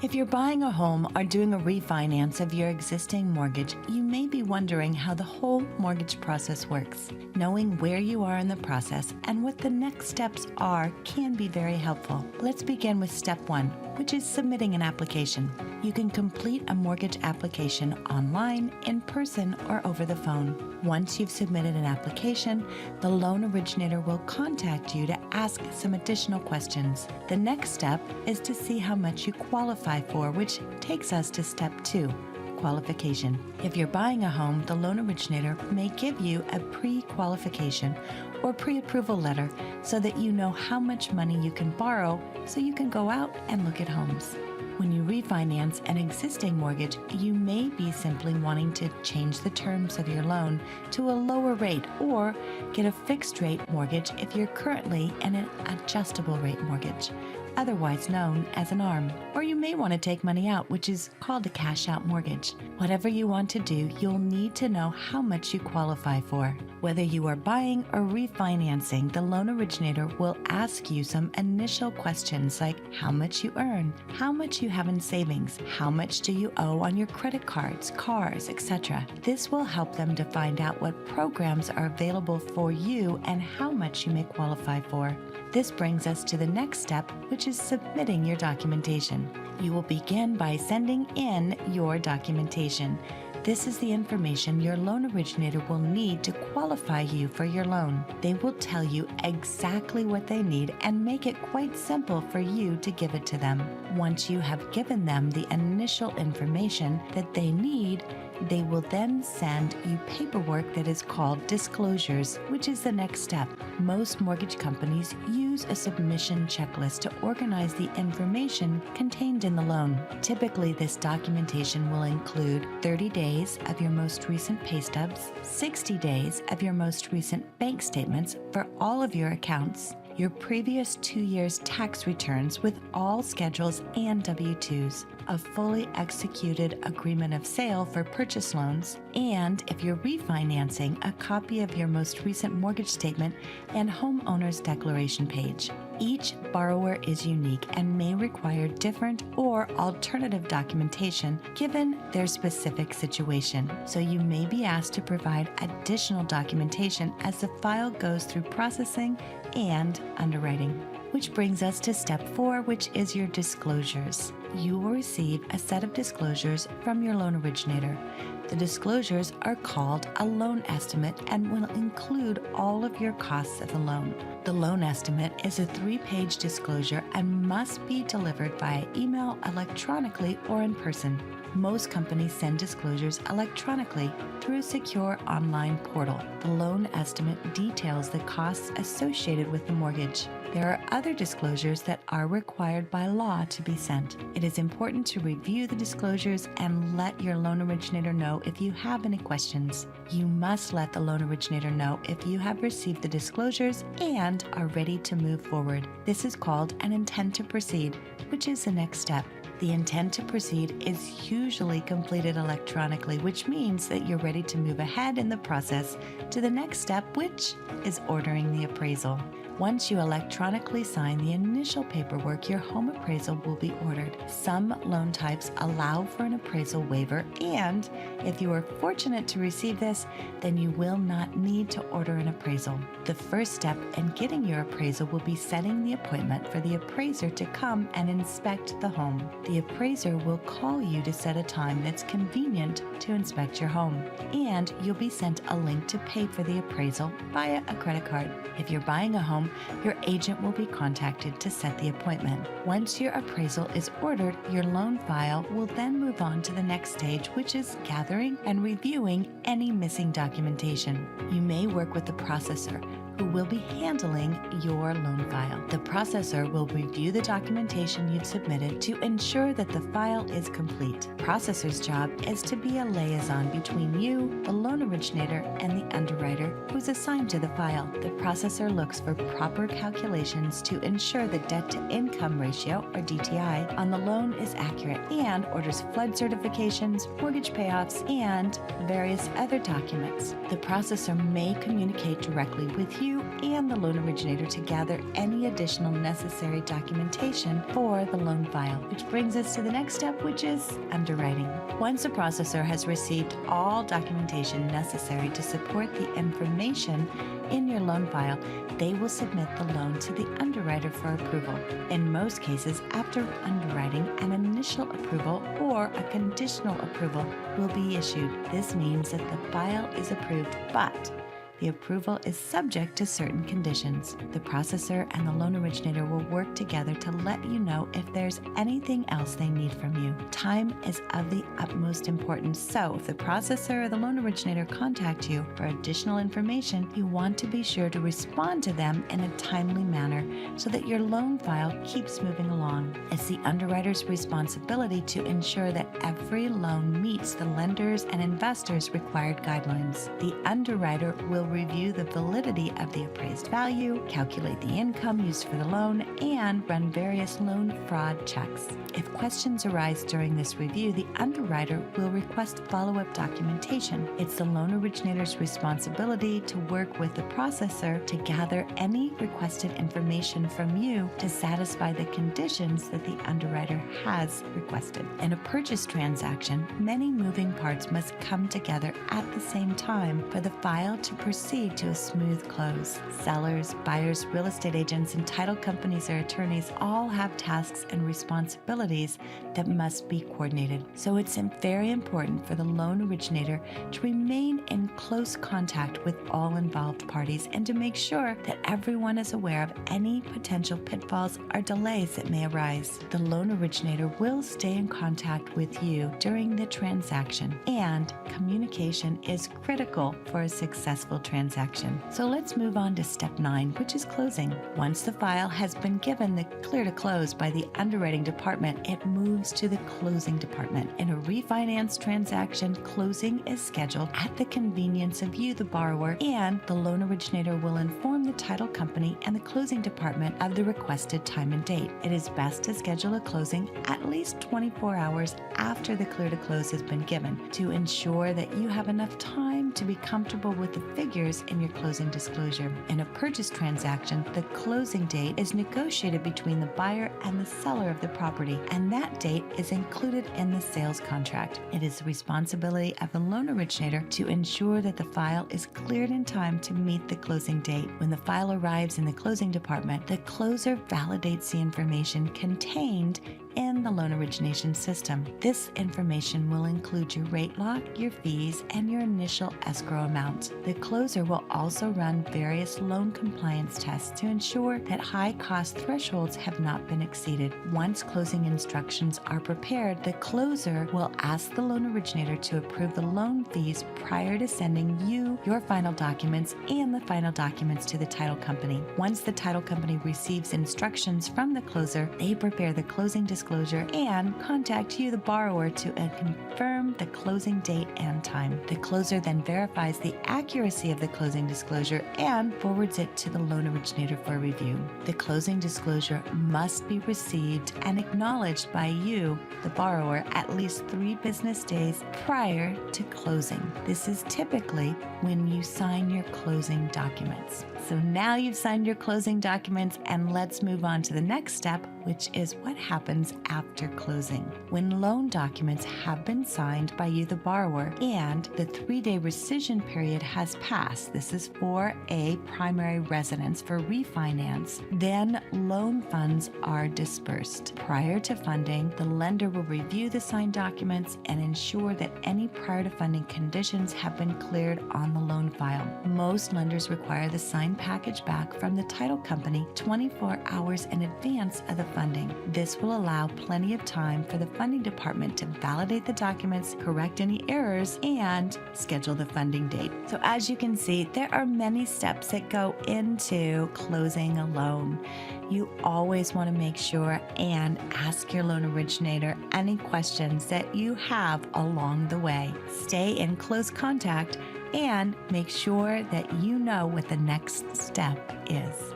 If you're buying a home or doing a refinance of your existing mortgage, you may be wondering how the whole mortgage process works. Knowing where you are in the process and what the next steps are can be very helpful. Let's begin with step 1, which is submitting an application. You can complete a mortgage application online, in person, or over the phone. Once you've submitted an application, the loan originator will contact you to ask some additional questions. The next step is to see how much you qualify for, which takes us to step 2, qualification. If you're buying a home, the loan originator may give you a pre-qualification or pre-approval letter so that you know how much money you can borrow so you can go out and look at homes. When you refinance an existing mortgage, you may be simply wanting to change the terms of your loan to a lower rate or get a fixed rate mortgage if you're currently in an adjustable rate mortgage, otherwise known as an ARM. Or you may want to take money out, which is called a cash out mortgage. Whatever you want to do, you'll need to know how much you qualify for. Whether you are buying or refinancing, the loan originator will ask you some initial questions like how much you earn, how much you have in savings, how much do you owe on your credit cards, cars, etc. This will help them to find out what programs are available for you and how much you may qualify for. This brings us to the next step, which is submitting your documentation. You will begin by sending in your documentation. This is the information your loan originator will need to qualify you for your loan. They will tell you exactly what they need and make it quite simple for you to give it to them. Once you have given them the initial information that they need, they will then send you paperwork that is called disclosures, which is the next step. Most mortgage companies use a submission checklist to organize the information contained in the loan. Typically, this documentation will include 30 days of your most recent pay stubs, 60 days of your most recent bank statements for all of your accounts, your previous 2 years' tax returns with all schedules and W-2s, a fully executed agreement of sale for purchase loans, and if you're refinancing, a copy of your most recent mortgage statement and homeowner's declaration page. Each borrower is unique and may require different or alternative documentation given their specific situation, so you may be asked to provide additional documentation as the file goes through processing and underwriting. Which brings us to step 4, which is your disclosures. You will receive a set of disclosures from your loan originator. The disclosures are called a loan estimate and will include all of your costs of the loan. The loan estimate is a 3-page disclosure and must be delivered via email, electronically, or in person. Most companies send disclosures electronically through a secure online portal. The loan estimate details the costs associated with the mortgage. There are other disclosures that are required by law to be sent. It is important to review the disclosures and let your loan originator know if you have any questions. You must let the loan originator know if you have received the disclosures and are ready to move forward. This is called an intent to proceed, which is the next step. The intent to proceed is usually completed electronically, which means that you're ready to move ahead in the process to the next step, which is ordering the appraisal. Once you electronically sign the initial paperwork, your home appraisal will be ordered. Some loan types allow for an appraisal waiver, and if you are fortunate to receive this, then you will not need to order an appraisal. The first step in getting your appraisal will be setting the appointment for the appraiser to come and inspect the home. The appraiser will call you to set a time that's convenient to inspect your home, and you'll be sent a link to pay for the appraisal via a credit card. If you're buying a home, your agent will be contacted to set the appointment. Once your appraisal is ordered, your loan file will then move on to the next stage, which is gathering and reviewing any missing documentation. You may work with the processor, who will be handling your loan file. The processor will review the documentation you've submitted to ensure that the file is complete. Processor's job is to be a liaison between you, the loan originator, and the underwriter who's assigned to the file. The processor looks for proper calculations to ensure the debt-to-income ratio, or DTI, on the loan is accurate and orders flood certifications, mortgage payoffs, and various other documents. The processor may communicate directly with you you and the loan originator to gather any additional necessary documentation for the loan file, which brings us to the next step, which is underwriting. Once a processor has received all documentation necessary to support the information in your loan file, they will submit the loan to the underwriter for approval. In most cases, after underwriting, an initial approval or a conditional approval will be issued. This means that the file is approved, but the approval is subject to certain conditions. The processor and the loan originator will work together to let you know if there's anything else they need from you. Time is of the utmost importance, so if the processor or the loan originator contact you for additional information, you want to be sure to respond to them in a timely manner so that your loan file keeps moving along. It's the underwriter's responsibility to ensure that every loan meets the lender's and investors' required guidelines. The underwriter will review the validity of the appraised value, calculate the income used for the loan, and run various loan fraud checks. If questions arise during this review, the underwriter will request follow-up documentation. It's the loan originator's responsibility to work with the processor to gather any requested information from you to satisfy the conditions that the underwriter has requested. In a purchase transaction, many moving parts must come together at the same time for the file to proceed to a smooth close. Sellers, buyers, real estate agents, and title companies or attorneys all have tasks and responsibilities that must be coordinated. So it's very important for the loan originator to remain in close contact with all involved parties and to make sure that everyone is aware of any potential pitfalls or delays that may arise. The loan originator will stay in contact with you during the transaction, and communication is critical for a successful transaction. So let's move on to step 9, which is closing. Once the file has been given the clear to close by the underwriting department, it moves to the closing department. In a refinance transaction, closing is scheduled at the convenience of you, the borrower, and the loan originator will inform the title company and the closing department of the requested time and date. It is best to schedule a closing at least 24 hours after the clear to close has been given to ensure that you have enough time to be comfortable with the figures in your closing disclosure. In a purchase transaction, the closing date is negotiated between the buyer and the seller of the property, and that date is included in the sales contract. It is the responsibility of the loan originator to ensure that the file is cleared in time to meet the closing date. When the file arrives in the closing department, the closer validates the information contained in the loan origination system. This information will include your rate lock, your fees, and your initial escrow amount. The closer will also run various loan compliance tests to ensure that high cost thresholds have not been exceeded. Once closing instructions are prepared, the closer will ask the loan originator to approve the loan fees prior to sending you your final documents and the final documents to the title company. Once the title company receives instructions from the closer, they prepare the closing disclosure and contact you, the borrower, to confirm the closing date and time. The closer then verifies the accuracy of the closing disclosure and forwards it to the loan originator for review. The closing disclosure must be received and acknowledged by you, the borrower, at least 3 business days prior to closing. This is typically when you sign your closing documents. So now you've signed your closing documents, and let's move on to the next step, which is what happens after closing. When loan documents have been signed by you, the borrower, and the 3-day rescission period has passed, this is for a primary residence for refinance, then loan funds are dispersed. Prior to funding, the lender will review the signed documents and ensure that any prior to funding conditions have been cleared on the loan file. Most lenders require the signed package back from the title company 24 hours in advance of the funding. This will allow plenty of time for the funding department to validate the documents, correct any errors, and schedule the funding date. So as you can see, there are many steps that go into closing a loan. You always want to make sure and ask your loan originator any questions that you have along the way. Stay in close contact and make sure that you know what the next step is.